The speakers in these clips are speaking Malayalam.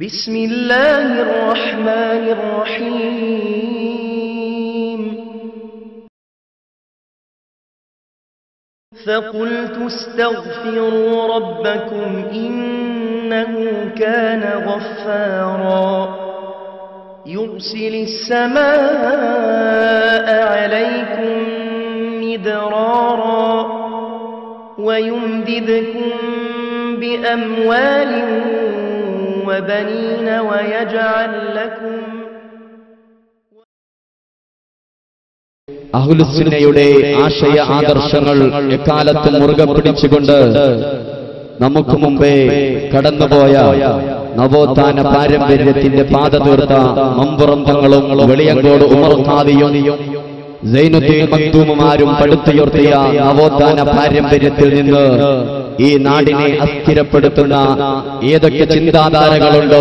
بسم الله الرحمن الرحيم فقلت استغفروا ربكم إنه كان غفارا يرسل السماء عليكم مدرارا ويمددكم بأموال وبنين ويجعل لكم അഹ്ലുസുന്നയുടെ ആശയ ആദർശങ്ങൾ എക്കാലത്തും മുറുകെ പിടിച്ചുകൊണ്ട് നമുക്ക് മുമ്പേ കടന്നുപോയ നവോത്ഥാന പാരമ്പര്യത്തിന്റെ പാത തീർത്ത മമ്പുറം തങ്ങളും വെളിയങ്കോട് ഉമർ ഖാദിയും സൈനുദ്ദീൻ മഖ്ദൂമുമാരും പടുത്തുയർത്തിയ നവോത്ഥാന പാരമ്പര്യത്തിൽ നിന്ന് ഈ നാടിനെ അസ്ഥിരപ്പെടുത്തുന്ന ഏതൊക്കെ ചിന്താധാരകളുണ്ടോ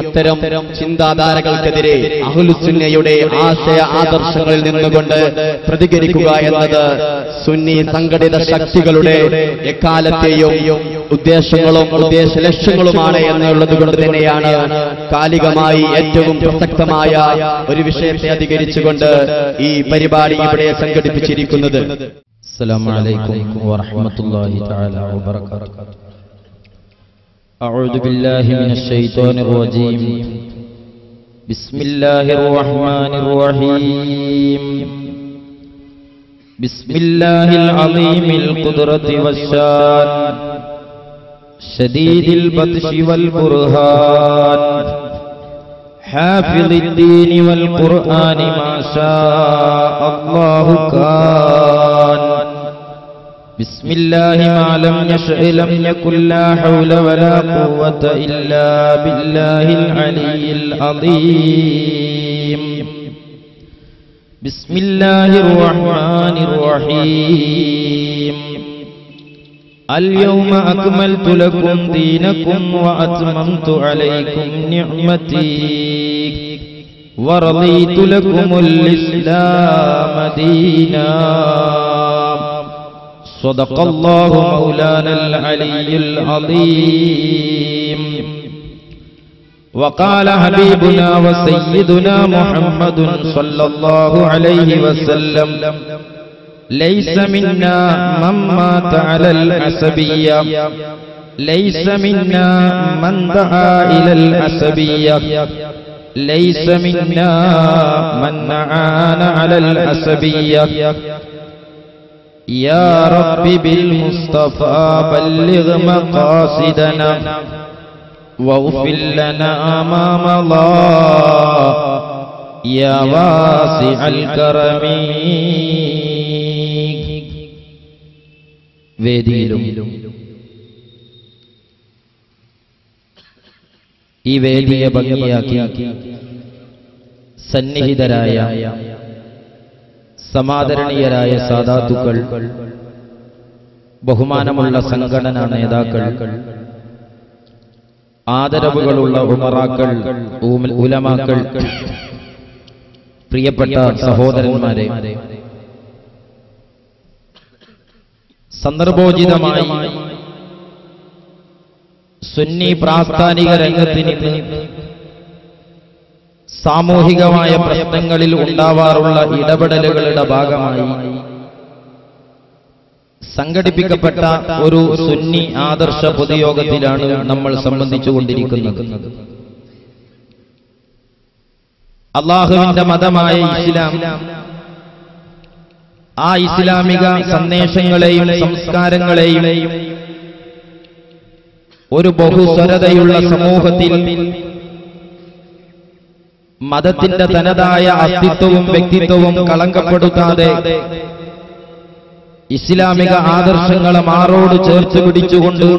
അത്തരം ചിന്താധാരകൾക്കെതിരെ അഹ്ലുസുന്നയുടെ ആശയ ആദർശങ്ങളിൽ നിന്നുകൊണ്ട് പ്രതികരിക്കുക എന്നത് സുന്നി സംഘടിത ശക്തികളുടെ എക്കാലത്തെയും ഉദ്ദേശങ്ങളും ഉദ്ദേശ ലക്ഷ്യങ്ങളുമാണ് എന്നുള്ളത് കൊണ്ട് തന്നെയാണ് കാലികമായി ഏറ്റവും പ്രസക്തമായ ഒരു വിഷയത്തെ അധികരിച്ചുകൊണ്ട് ഈ പരിപാടി ഇവിടെ സംഘടിപ്പിച്ചിരിക്കുന്നത്. السلام عليكم ورحمة الله تعالى وبركاته. أعوذ بالله من الشيطان الرجيم. بسم الله الرحمن الرحيم. بسم الله العظيم القدرة والشان شديد البطش والبرهان حافظ الدين والقرآن ما شاء الله كان. بسم الله ما لم يشأ لم يكن لا حول ولا قوة إلا بالله العلي العظيم. بسم الله الرحمن الرحيم. اليوم أكملت لكم دينكم وأتممت عليكم نعمتي ورضيت لكم الإسلام دينا. صدق الله مولانا العلي العظيم. وقال حبيبنا وسيدنا محمد صلى الله عليه وسلم ليس منا من مات على العصبية ليس منا من دعا إلى العصبية ليس منا من أعان على العصبية. يا رب بالمصطفى بلغ مقاصدنا واغفر لنا ما مضى يا واسع الكرم. വേദിയിലും ഈ വേദിയെ ഭംഗിയാക്കി സന്നിഹിതരായ സമാദരണീയരായ സാദാത്തുക്കൾ, ബഹുമാനമുള്ള സംഘടനാ നേതാക്കൾ, ആദരവുകളുള്ള ഉമറാക്കൾ, ഉലമാക്കൾ, പ്രിയപ്പെട്ട സഹോദരന്മാരെ, സന്ദർഭോചിതമായി സുന്നി പ്രാസ്ഥാനിക രംഗത്തിന് സാമൂഹികമായ പ്രശ്നങ്ങളിൽ ഉണ്ടാവാറുള്ള ഇടപെടലുകളുടെ ഭാഗമായി സംഘടിപ്പിക്കപ്പെട്ട ഒരു സുന്നി ആദർശ പൊതുയോഗത്തിലാണ് നമ്മൾ സംബന്ധിച്ചുകൊണ്ടിരിക്കുന്നത്. അല്ലാഹുവിന്റെ മതമായ ഇസ്ലാം, ആ ഇസ്ലാമിക സന്ദേശങ്ങളെയും സംസ്കാരങ്ങളെയും ഒരു ബഹുസ്വരതയുള്ള സമൂഹത്തിൽ മതത്തിന്റെ തനതായ അസ്തിത്വവും വ്യക്തിത്വവും കളങ്കപ്പെടുത്താതെ ഇസ്ലാമിക ആദർശങ്ങളെ മാറോട് ചേർത്ത് പിടിച്ചുകൊണ്ട്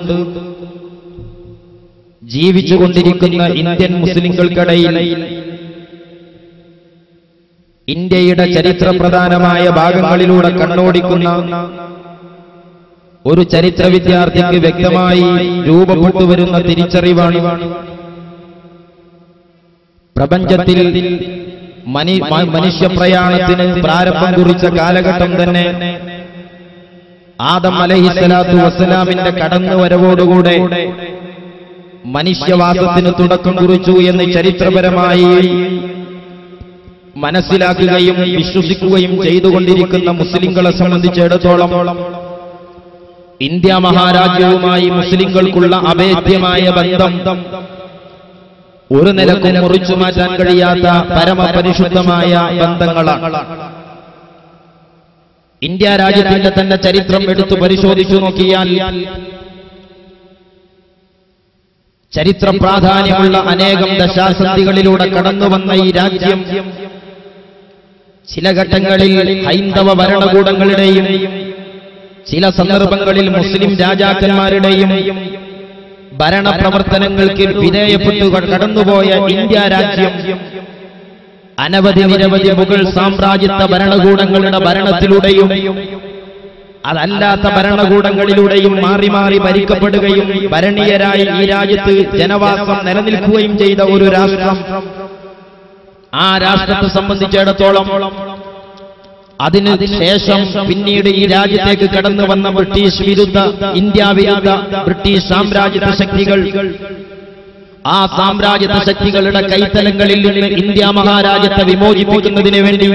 ജീവിച്ചുകൊണ്ടിരിക്കുന്ന ഇന്ത്യൻ മുസ്ലിങ്ങൾക്കിടയിൽ ഇന്ത്യയുടെ ചരിത്രപ്രധാനമായ ഭാഗങ്ങളിലൂടെ കണ്ണോടിക്കുന്ന ഒരു ചരിത്ര വിദ്യാർത്ഥിക്ക് വ്യക്തമായി രൂപപ്പെട്ടുവരുന്ന തിരിച്ചറിവാണ് പ്രപഞ്ചത്തിൽ മനുഷ്യപ്രയാണത്തിന് പ്രാരംഭം കുറിച്ച കാലഘട്ടം തന്നെ ആദം അലൈഹിസ്സലാത്തു വസ്സലാമിന്റെ കടന്നുവരവോടുകൂടെ മനുഷ്യവാസത്തിന് തുടക്കം കുറിച്ചു എന്ന് ചരിത്രപരമായി മനസ്സിലാക്കുകയും വിശ്വസിക്കുകയും ചെയ്തുകൊണ്ടിരിക്കുന്ന മുസ്ലിങ്ങളെ സംബന്ധിച്ചിടത്തോളം ഇന്ത്യ മഹാരാജ്യവുമായി മുസ്ലിങ്ങൾക്കുള്ള അഭേദ്യമായ ബന്ധം ഒരു നിലക്കും മുറിച്ചു മാറ്റാൻ കഴിയാത്ത പരമപരിശുദ്ധമായ ബന്ധങ്ങളാണ്. ഇന്ത്യ രാജ്യത്തിന്റെ തന്നെ ചരിത്രം എടുത്തു പരിശോധിച്ചു നോക്കിയാൽ ചരിത്ര പ്രാധാന്യമുള്ള അനേകം ദശാസന്ധികളിലൂടെ കടന്നുവന്ന ഈ രാജ്യം ചില ഘട്ടങ്ങളിൽ ഹൈന്ദവ ഭരണകൂടങ്ങളുടെയും ചില സന്ദർഭങ്ങളിൽ മുസ്ലിം രാജാക്കന്മാരുടെയും ഭരണപ്രവർത്തനങ്ങൾക്ക് വിധേയപ്പെട്ടു കടന്നുപോയ ഇന്ത്യ രാജ്യം അനവധി നിരവധി മുഗൾ സാമ്രാജ്യത്വ ഭരണകൂടങ്ങളുടെ ഭരണത്തിലൂടെയും അതല്ലാത്ത ഭരണകൂടങ്ങളിലൂടെയും മാറി മാറി ഭരിക്കപ്പെടുകയും ഭരണീയരായി ഈ രാജ്യത്ത് ജനവാസം നിലനിൽക്കുകയും ചെയ്ത ഒരു രാഷ്ട്രം. ആ രാഷ്ട്രത്തെ സംബന്ധിച്ചിടത്തോളം അതിന് ശേഷം പിന്നീട് ഈ രാജ്യത്തേക്ക് കടന്നു വന്ന ബ്രിട്ടീഷ് വിരുദ്ധ ഇന്ത്യ വിരുദ്ധ ബ്രിട്ടീഷ് സാമ്രാജ്യത്വ ശക്തികൾ, ആ സാമ്രാജ്യത്വ ശക്തികളുടെ കൈത്തലങ്ങളിൽ നിന്ന് ഇന്ത്യ മഹാരാജ്യത്തെ വിമോചിപ്പിക്കുന്നതിന് വേണ്ടി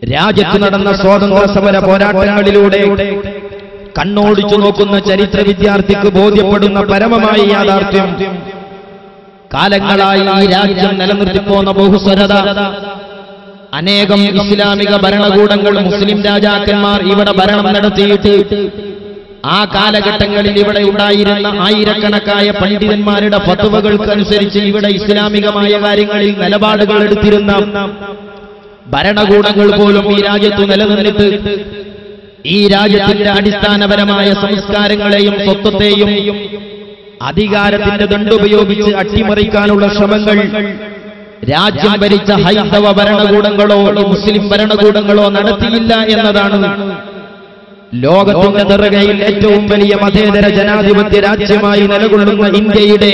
രാജ്യത്ത് നടന്ന സ്വാതന്ത്ര്യ സമര പോരാട്ടങ്ങളിലൂടെ കണ്ണോടിച്ചു നോക്കുന്ന ചരിത്ര വിദ്യാർത്ഥിക്ക് ബോധ്യപ്പെടുന്ന പരമമായ യാഥാർത്ഥ്യം, കാലങ്ങളായി ഈ രാജ്യം നിലനിർത്തിപ്പോന്ന ബഹുസ്വരത, അനേകം ഇസ്ലാമിക ഭരണകൂടങ്ങൾ മുസ്ലിം രാജാക്കന്മാർ ഇവിടെ ഭരണം നടത്തിയിട്ട് ആ കാലഘട്ടങ്ങളിൽ ഇവിടെ ഉണ്ടായിരുന്ന ആയിരക്കണക്കായ പണ്ഡിതന്മാരുടെ ഫത്വകൾക്കനുസരിച്ച് ഇവിടെ ഇസ്ലാമികമായ കാര്യങ്ങളിൽ നിലപാടുകൾ എടുത്തിരുന്ന ഭരണകൂടങ്ങൾ പോലും ഈ രാജ്യത്ത് നിലനിന്നിട്ട് ഈ രാജ്യത്തിന്റെ അടിസ്ഥാനപരമായ സംസ്കാരങ്ങളെയും സ്വത്വത്തെയും അധികാരത്തിന്റെ ദണ്ടുപയോഗിച്ച് അട്ടിമറിക്കാനുള്ള ശ്രമങ്ങൾ രാജ്യം ഭരിച്ച ഹൈന്ദവ ഭരണകൂടങ്ങളോ മുസ്ലിം ഭരണകൂടങ്ങളോ നടത്തിയില്ല എന്നതാണ് ലോകത്തിന്റെ നെറുകയിൽ ഏറ്റവും വലിയ മതേതര ജനാധിപത്യ രാജ്യമായി നിലകൊള്ളുന്ന ഇന്ത്യയുടെ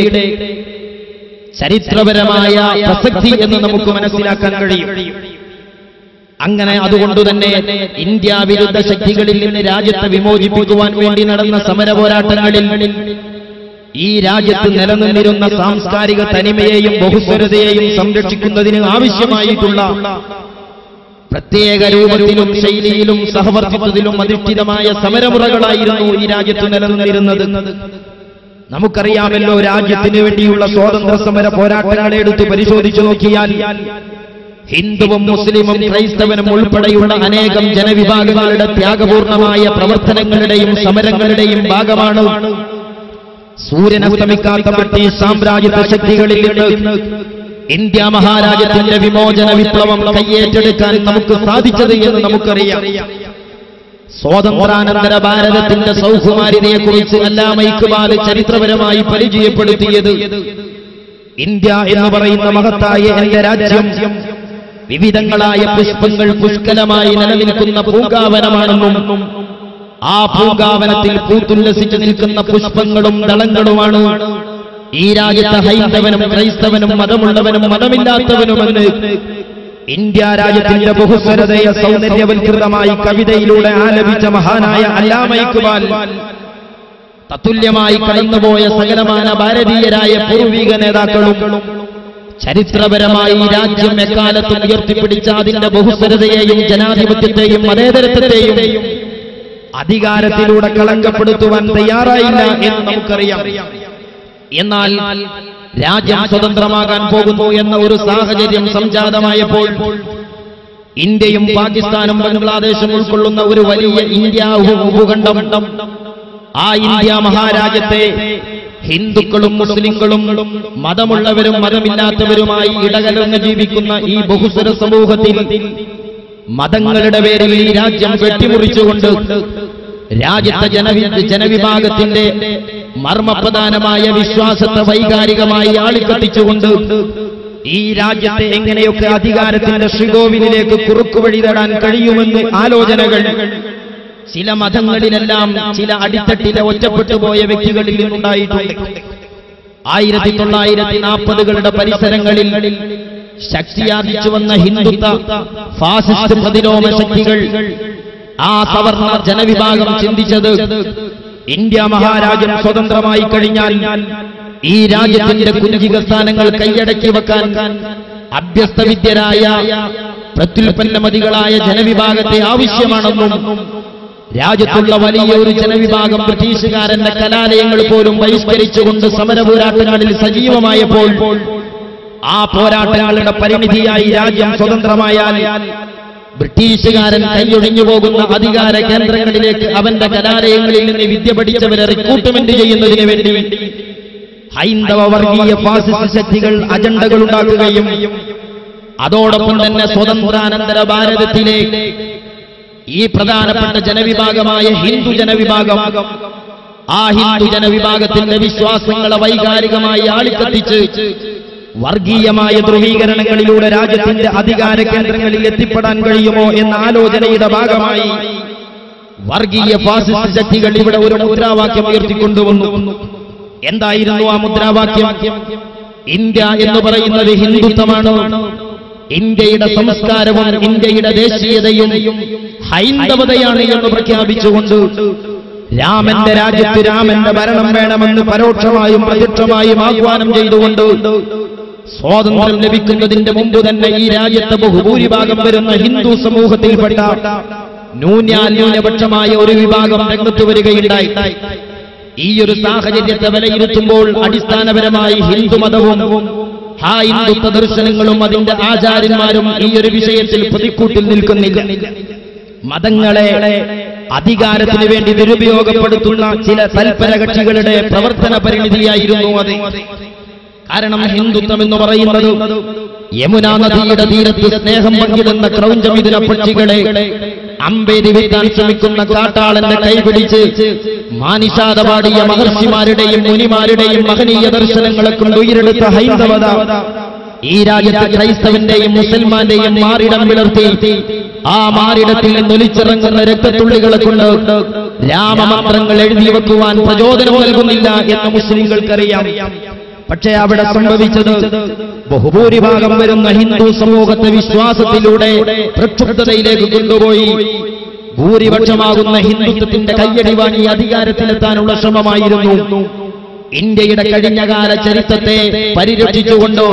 ചരിത്രപരമായ പ്രസക്തി എന്ന് നമുക്ക് മനസ്സിലാക്കാൻ കഴിയും. അങ്ങനെ അതുകൊണ്ടുതന്നെ ഇന്ത്യ വിരുദ്ധ ശക്തികളിൽ നിന്ന് രാജ്യത്തെ വിമോചിപ്പിക്കുവാൻ വേണ്ടി നടന്ന സമര പോരാട്ടങ്ങളിൽ ഈ രാജ്യത്ത് നിലനിന്നിരുന്ന സാംസ്കാരിക തനിമയെയും ബഹുസ്വരതയെയും സംരക്ഷിക്കുന്നതിന് ആവശ്യമായിട്ടുള്ള പ്രത്യേക രൂപത്തിലും ശൈലിയിലും സഹവർത്തിത്വത്തിലും അധിഷ്ഠിതമായ സമരമുറകളായിരുന്നു ഈ രാജ്യത്ത് നിലനിന്നിരുന്നത്. നമുക്കറിയാമല്ലോ, രാജ്യത്തിന് വേണ്ടിയുള്ള സ്വാതന്ത്ര്യ സമര പോരാട്ടങ്ങളെ എടുത്ത് പരിശോധിച്ചു നോക്കിയാൽ ഹിന്ദുവും മുസ്ലിമും ക്രൈസ്തവനും ഉൾപ്പെടെയുള്ള അനേകം ജനവിഭാഗങ്ങളുടെ ത്യാഗപൂർണമായ പ്രവർത്തനങ്ങളുടെയും സമരങ്ങളുടെയും ഭാഗമാണ് സൂര്യൻ അസ്തമിക്കാത്ത ബ്രിട്ടീഷ് സാമ്രാജ്യത്വ ശക്തികളിൽ നിന്ന് ഇന്ത്യ മഹാരാജ്യത്തിന്റെ വിമോചന വിപ്ലവം കയ്യേറ്റെടുക്കാൻ നമുക്ക് സാധിച്ചത് എന്ന് നമുക്കറിയാം. സ്വാതന്ത്ര്യാനന്തര ഭാരതത്തിന്റെ സൗകുമാര്യതയെക്കുറിച്ച് അല്ലാമ ഇഖ്ബാൽ ചരിത്രപരമായി പരിചയപ്പെടുത്തിയത് ഇന്ത്യ എന്ന് പറയുന്ന മഹത്തായ എന്റെ രാജ്യം വിവിധങ്ങളായ പുഷ്പങ്ങൾ പുഷ്കലമായി നിലനിൽക്കുന്ന പൂങ്കാവനമാണെന്നും ആ പൂങ്കാവനത്തിൽ പൂത്തുല്ലസിച്ചു നിൽക്കുന്ന പുഷ്പങ്ങളും ദളങ്ങളുമാണ് ഈ രാജ്യത്തെ ഹൈന്ദവനും ക്രൈസ്തവനും മതമുള്ളവനും മതമില്ലാത്തവനുമെന്ന് ഇന്ത്യ രാജ്യത്തിന്റെ ബഹുസ്വരതയെ സൗന്ദര്യവൽകൃതമായി കവിതയിലൂടെ ആലപിച്ച മഹാനായ അല്ലാമ ഇഖ്ബാൽ തത്തുല്യമായി കടന്നുപോയ സകലമാന ഭാരതീയരായ പൂർവിക നേതാക്കളും ചരിത്രപരമായി രാജ്യം എക്കാലത്തും ഉയർത്തിപ്പിടിച്ച അതിന്റെ ബഹുസ്വരതയെയും ജനാധിപത്യത്തെയും മതേതരത്വത്തെയും അധികാരത്തിലൂടെ കളങ്കപ്പെടുത്തുവാൻ തയ്യാറായില്ല എന്ന് നമുക്കറിയാം. എന്നാൽ രാജ്യം സ്വതന്ത്രമാകാൻ പോകുന്നു എന്ന ഒരു സാഹചര്യം സംജാതമായപ്പോൾ ഇന്ത്യയും പാകിസ്ഥാനും ബംഗ്ലാദേശും ഉൾക്കൊള്ളുന്ന ഒരു വലിയ ഇന്ത്യ ഉപഖണ്ഡം, ആ ഇന്ത്യ മഹാരാജ്യത്തെ ഹിന്ദുക്കളും മുസ്ലിങ്ങളും മതമുള്ളവരും മതമില്ലാത്തവരുമായി ഇടകലർന്ന് ജീവിക്കുന്ന ഈ ബഹുസ്വര സമൂഹത്തിൽ മതങ്ങളുടെ പേരിൽ ഈ രാജ്യം വെട്ടിമുറിച്ചുകൊണ്ട് രാജ്യത്തെ ജനവിഭാഗത്തിന്റെ മർമ്മപ്രധാനമായ വിശ്വാസത്തെ വൈകാരികമായി ആളിക്കത്തിച്ചുകൊണ്ട് ഈ രാജ്യത്തെ എങ്ങനെയൊക്കെ അധികാരത്തിന്റെ ശ്രീകോവിലേക്ക് കുറുക്കുവഴി നേടാൻ കഴിയുമെന്ന് ആലോചനകൾ ചില മതങ്ങളിലെല്ലാം ചില അടിത്തട്ടിലെ ഒറ്റപ്പെട്ടുപോയ വ്യക്തികളിൽ നിന്നുണ്ടായിട്ടുണ്ട്. 1940കളുടെ പരിസരങ്ങളിൽ ശക്തിയാർജിച്ചു വന്ന ഹിന്ദുത്വ ഫാസിസ്റ്റ് പ്രതിലോമ ശക്തികൾ, ആ സവർണ ജനവിഭാഗം ചിന്തിച്ചത് ഇന്ത്യ മഹാരാജ്യം സ്വതന്ത്രമായി കഴിഞ്ഞാൽ ഈ രാജ്യത്തിന്റെ കുഞ്ചിക സ്ഥാനങ്ങൾ കൈയടക്കി വെക്കാൻ അഭ്യസ്തവിദ്യരായ പ്രത്യുൽപ്പന്നമതികളായ ജനവിഭാഗത്തെ ആവശ്യമാണെന്നും രാജ്യത്തുള്ള വലിയ ഒരു ജനവിഭാഗം ബ്രിട്ടീഷുകാരന്റെ കലാലയങ്ങൾ പോലും ബഹിഷ്കരിച്ചുകൊണ്ട് സമരപോരാട്ടങ്ങളിൽ സജീവമായപ്പോൾ ആ പോരാട്ടങ്ങളുടെ പരിണിതിയായി രാജ്യം സ്വതന്ത്രമായാൽ ബ്രിട്ടീഷുകാരൻ കൈയൊഴിഞ്ഞു പോകുന്ന അധികാര കേന്ദ്രങ്ങളിലേക്ക് അവന്റെ കലാലയങ്ങളിൽ നിന്ന് വിദ്യ പഠിച്ചവരെ റിക്രൂട്ട്മെന്റ് ചെയ്യുന്നതിന് വേണ്ടി ഹൈന്ദവ വർഗീയ ഫാസിസ്റ്റ് ശക്തികൾ അജണ്ടകൾ ഉണ്ടാക്കുകയും അതോടൊപ്പം തന്നെ സ്വതന്ത്രാനന്തര ഭാരതത്തിലെ ഈ പ്രധാനപ്പെട്ട ജനവിഭാഗമായ ഹിന്ദു ജനവിഭാഗം, ആ ഹിന്ദു ജനവിഭാഗത്തിന്റെ വിശ്വാസങ്ങളെ വൈകാരികമായി ആളിക്കത്തിച്ച് വർഗീയമായ ധ്രുവീകരണങ്ങളിലൂടെ രാജ്യത്തിന്റെ അധികാര കേന്ദ്രങ്ങളിൽ എത്തിപ്പെടാൻ കഴിയുമോ എന്ന ആലോചനയുടെ ഭാഗമായി വർഗീയ ഫാസിസ്റ്റ് ശക്തികൾ ഇവിടെ ഒരു മുദ്രാവാക്യം ഉയർത്തിക്കൊണ്ടുവന്നു. എന്തായിരുന്നു ആ മുദ്രാവാക്യം? ഇന്ത്യ എന്ന് പറയുന്നത് ഹിന്ദുത്വമാണ്, ഇന്ത്യയുടെ സംസ്കാരവും ഇന്ത്യയുടെ ദേശീയതയും ഹൈന്ദവതയാണ് എന്ന് പ്രഖ്യാപിച്ചുകൊണ്ട് രാമന്റെ രാജ്യത്ത് രാമന്റെ ഭരണം വേണമെന്ന് പരോക്ഷമായും പ്രത്യക്ഷമായും ആഹ്വാനം ചെയ്തുകൊണ്ട് സ്വാതന്ത്ര്യം ലഭിക്കുന്നതിന്റെ മുമ്പ് തന്നെ ഈ രാജ്യത്തെ ബഹുഭൂരിഭാഗം വരുന്ന ഹിന്ദു സമൂഹത്തിൽപ്പെട്ട ന്യൂനപക്ഷമായ ഒരു വിഭാഗം രംഗത്ത് വരികയുണ്ടായി. ഈ ഒരു സാഹചര്യത്തെ വിലയിരുത്തുമ്പോൾ അടിസ്ഥാനപരമായി ഹിന്ദുമതവും ആ ഹിന്ദുത്വ ദർശനങ്ങളും അതിന്റെ ആചാര്യന്മാരും ഈ ഒരു വിഷയത്തിൽ പ്രതിക്കൂട്ടിൽ നിൽക്കുന്നില്ല. മതങ്ങളെ അധികാരത്തിന് വേണ്ടി ദുരുപയോഗപ്പെടുത്തുന്ന ചില തൽപര കക്ഷികളുടെ പ്രവർത്തന പരിണിതിയായിരുന്നു അത്. കാരണം ഹിന്ദുത്വം എന്ന് പറയുന്നത് യമുനാ നദിയുടെ തീരത്ത് സ്നേഹം പങ്കിടുന്ന ക്രൗഞ്ചമിഥുന പക്ഷികളെ അമ്പേരി വീഴ്ത്താൻ ശ്രമിക്കുന്ന കാട്ടാളന്റെ കൈപിടിച്ച് മാനിഷാദ പാടിയ മഹർഷിമാരുടെയും മുനിമാരുടെയും മഹനീയ ദർശനങ്ങളെ കൊണ്ട് ഉയരെടുത്ത ഹൈന്ദവത ഈ രാജ്യത്തെ ക്രൈസ്തവന്റെയും മുസൽമാന്റെയും മാറിടം വിളർത്തി ആ മാറിടത്തിൽ നിന്നൊലിച്ചിറങ്ങുന്ന രക്തത്തുള്ളികളെ കൊണ്ട് രാമമന്ത്രങ്ങൾ എഴുതി വെക്കുവാൻ പ്രചോദനം നൽകുന്നില്ല എന്ന് മുസ്ലിങ്ങൾക്കറിയാം. പക്ഷേ അവിടെ സംഭവിച്ചത് ബഹുഭൂരിഭാഗം വരുന്ന ഹിന്ദു സമൂഹത്തെ വിശ്വാസത്തിലൂടെ പ്രക്ഷുബ്ധതയിലേക്ക് കൊണ്ടുപോയി ഭൂരിപക്ഷമാകുന്ന ഹിന്ദുത്വത്തിന്റെ കയ്യടി വാങ്ങി അധികാരത്തിലെത്താനുള്ള ശ്രമമായിരുന്നു. ഇന്ത്യയുടെ കഴിഞ്ഞകാല ചരിത്രത്തെ പരിരക്ഷിച്ചുകൊണ്ട്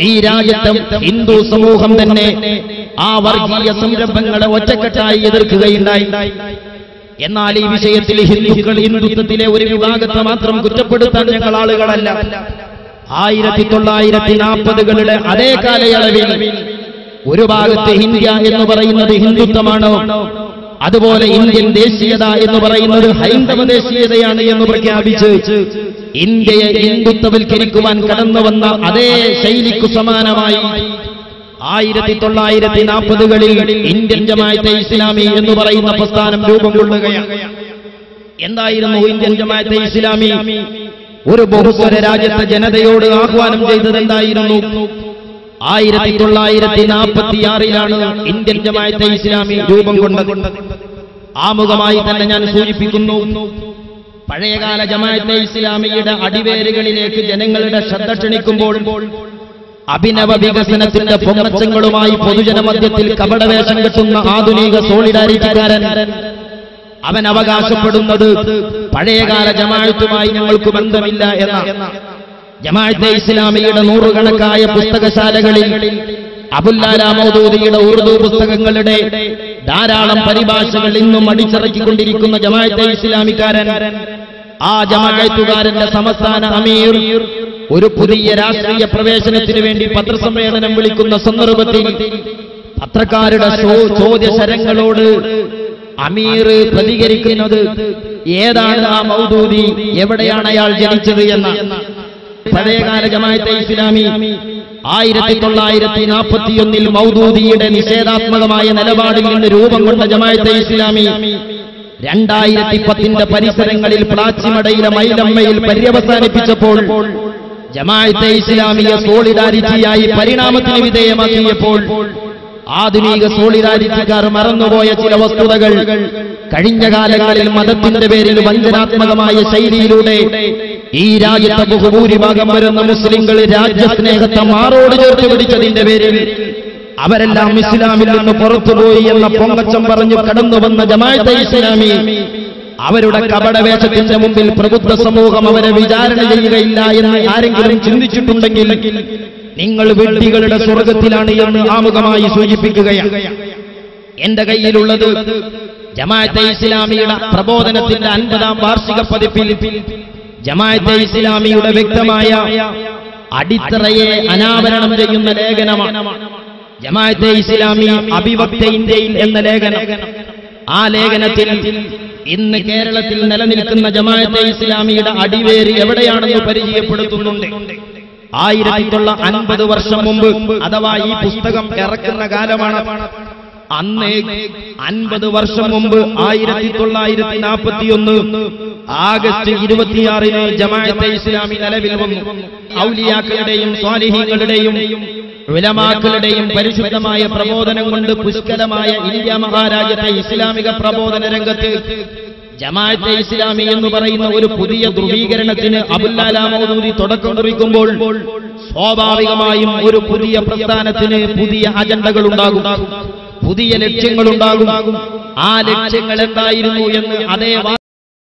ഈ രാജ്യത്തെ ഹിന്ദു സമൂഹം തന്നെ ആ വർഗീയ സംരംഭങ്ങളെ ഒറ്റക്കെട്ടായി എതിർക്കുകയുണ്ടായി. എന്നാൽ ഈ വിഷയത്തിൽ ഹിന്ദുത്വത്തിലെ ഒരു വിഭാഗത്തെ മാത്രം കുറ്റപ്പെടുത്താൻ ഞങ്ങൾ ആളുകളല്ല. 1940കളുടെ അതേ കാലയളവിൽ ഒരു ഭാഗത്ത് ഇന്ത്യ എന്ന് പറയുന്നത് ഹിന്ദുത്വമാണ്, അതുപോലെ ഇന്ത്യൻ ദേശീയത എന്ന് പറയുന്നത് ഹൈന്ദവ ദേശീയതയാണ് എന്ന് പ്രഖ്യാപിച്ച് ഇന്ത്യയെ ഹിന്ദുത്വവൽക്കരിക്കുവാൻ കടന്നുവന്ന അതേ ശൈലിക്കു സമാനമായി 1940കളിൽ ഇന്ത്യൻ ജമാഅത്തെ ഇസ്ലാമി എന്ന് പറയുന്ന പ്രസ്ഥാനം രൂപം കൊള്ളുകയാണ്. എന്തായിരുന്നു ഇന്ത്യൻ ജമാഅത്തെ ഇസ്ലാമി? ഒരു ബഹുസ്വര രാജ്യത്തെ ജനതയോട് ആഹ്വാനം ചെയ്തത് എന്തായിരുന്നു? 1946ലാണ് ഇന്ത്യൻ ജമാഅത്തെ ഇസ്ലാമി രൂപം കൊണ്ടത്. ആമുഖമായി തന്നെ ഞാൻ സൂചിപ്പിക്കുന്നു, പഴയകാല ജമാഅത്തെ ഇസ്ലാമിയുടെ അടിവേരുകളിലേക്ക് ജനങ്ങളുടെ ശ്രദ്ധ ക്ഷണിക്കുമ്പോൾ അഭിനവ വികസനത്തിന്റെ പൊങ്ങച്ചങ്ങളുമായി പൊതുജനമധ്യത്തിൽ കപടവേഷം കെട്ടുന്ന ആധുനിക സോളിഡാരിറ്റിക്കാരൻ അവൻ അവകാശപ്പെടുന്നത് പഴയകാല ജമാഅത്തുമായി ഞങ്ങൾക്ക് ബന്ധമില്ല എന്ന. ജമാഅത്തെ ഇസ്ലാമിയുടെ നൂറുകണക്കായ പുസ്തകശാലകളിൽ അബുല്ലാല മൗദൂദിയുടെ ഉറുദു പുസ്തകങ്ങളുടെ ധാരാളം പരിഭാഷകൾ ഇന്നും അടിച്ചിറക്കിക്കൊണ്ടിരിക്കുന്ന ജമാഅത്തെ ഇസ്ലാമിക്കാരൻ, ആ ജമാഅത്തുകാരന്റെ സംസ്ഥാന അമീർ ഒരു പുതിയ രാഷ്ട്രീയ പ്രവേശനത്തിന് വേണ്ടി പത്രസമ്മേളനം വിളിക്കുന്ന സന്ദർഭത്തിൽ പത്രക്കാരുടെ ചോദ്യശരങ്ങളോട് അമീർ പ്രതികരിക്കുന്നത് ഏതാണ് ആ മൗദൂദി, എവിടെയാണ് അയാൾ ജനിച്ചത് എന്ന. പഴയകാല ജമാഅത്തെ ഇസ്ലാമി 1941 മൗദൂദിയുടെ നിഷേധാത്മകമായ നിലപാടിൽ നിന്ന് രൂപം കൊണ്ട ജമാഅത്തെ ഇസ്ലാമി 2010 പരിസരങ്ങളിൽ പ്ലാച്ചിമടയിലെ മൈലമ്മയിൽ പര്യവസാനിപ്പിച്ചപ്പോൾ ജമാഅത്തെ ഇസ്ലാമിയെ സോളിഡാരിറ്റിയായി പരിണാമത്തിന് വിധേയമാക്കിയപ്പോൾ ആധുനിക സോളിഡാരിറ്റിക്കാർ മറന്നുപോയ ചില വസ്തുതകൾ കഴിഞ്ഞ കാലങ്ങളിൽ മതത്തിന്റെ പേരിൽ വഞ്ചനാത്മകമായ ശൈലിയിലൂടെ ഈ രാജ്യത്തെ ബഹുഭൂരിഭാഗം വരുന്ന മുസ്ലിങ്ങൾ രാജ്യസ്നേഹത്തെ മാറോട് ചേർത്ത് പിടിച്ചതിന്റെ പേരിൽ അവരെല്ലാം ഇസ്ലാമിൽ നിന്ന് പുറത്തുപോയി എന്ന പൊങ്ങച്ചം പറഞ്ഞു കടന്നു വന്ന ജമാഅത്തെ ഇസ്ലാമി അവരുടെ കപടവേഷത്തിന്റെ മുമ്പിൽ പ്രബുദ്ധ സമൂഹം അവരെ വിചാരണ ചെയ്യുകയില്ല എന്ന് ആരെങ്കിലും ചിന്തിച്ചിട്ടുണ്ടെങ്കിൽ നിങ്ങൾ വിഡ്ഢികളുടെ സ്വർഗത്തിലാണ് എന്ന് ആമുഖമായി സൂചിപ്പിക്കുകയാണ്. എന്റെ കയ്യിലുള്ളത് ജമാഅത്തെ ഇസ്ലാമിയുടെ പ്രബോധനത്തിന്റെ 50ാം വാർഷിക പതിപ്പിൽ ജമാഅത്തെ ഇസ്ലാമിയുടെ വ്യക്തമായ അടിത്തറയെ അനാവരണം ചെയ്യുന്ന ലേഖനമാണ്. ജമാഅത്തെ ഇസ്ലാമി അഭിവക്ത ഇന്ത്യയിൽ എന്ന ലേഖനം. ആ ലേഖനത്തിൽ ഇന്ന് കേരളത്തിൽ നിലനിൽക്കുന്ന ജമാഅത്തെ ഇസ്ലാമിയുടെ അടിവേര് എവിടെയാണെന്ന് പരിചയപ്പെടുത്തുന്നുണ്ട്. 1950 വർഷം മുമ്പ്, അഥവാ ഈ പുസ്തകം ഇറക്കുന്ന കാലമാണ്. അന്ന് 50 വർഷം മുമ്പ് 1941 ആഗസ്റ്റ് 26-ന് ജമാഅത്തെ ഇസ്ലാമി നിലവിൽ വന്നു. ഔലിയാക്കളുടെയും സ്വാലിഹീങ്ങളുടെയും ഉലമാക്കളുടെയും പരിശുദ്ധമായ പ്രബോധനം കൊണ്ട് പുഷ്കലമായ ഇന്ത്യ മഹാരാജ്യത്തെ ഇസ്ലാമിക പ്രബോധന രംഗത്ത് ജമാഅത്തെ ഇസ്ലാമി എന്ന് പറയുന്ന ഒരു പുതിയ ധ്രുവീകരണത്തിന് അബുൽ മൗദൂദി തുടക്കം കുറിക്കുമ്പോൾ സ്വാഭാവികമായും ഒരു പുതിയ പ്രസ്ഥാനത്തിന് പുതിയ അജണ്ടകൾ ഉണ്ടാകും, പുതിയ ലക്ഷ്യങ്ങളുണ്ടാകും. ആ ലക്ഷ്യങ്ങൾ എന്തായിരുന്നു എന്ന് അതേ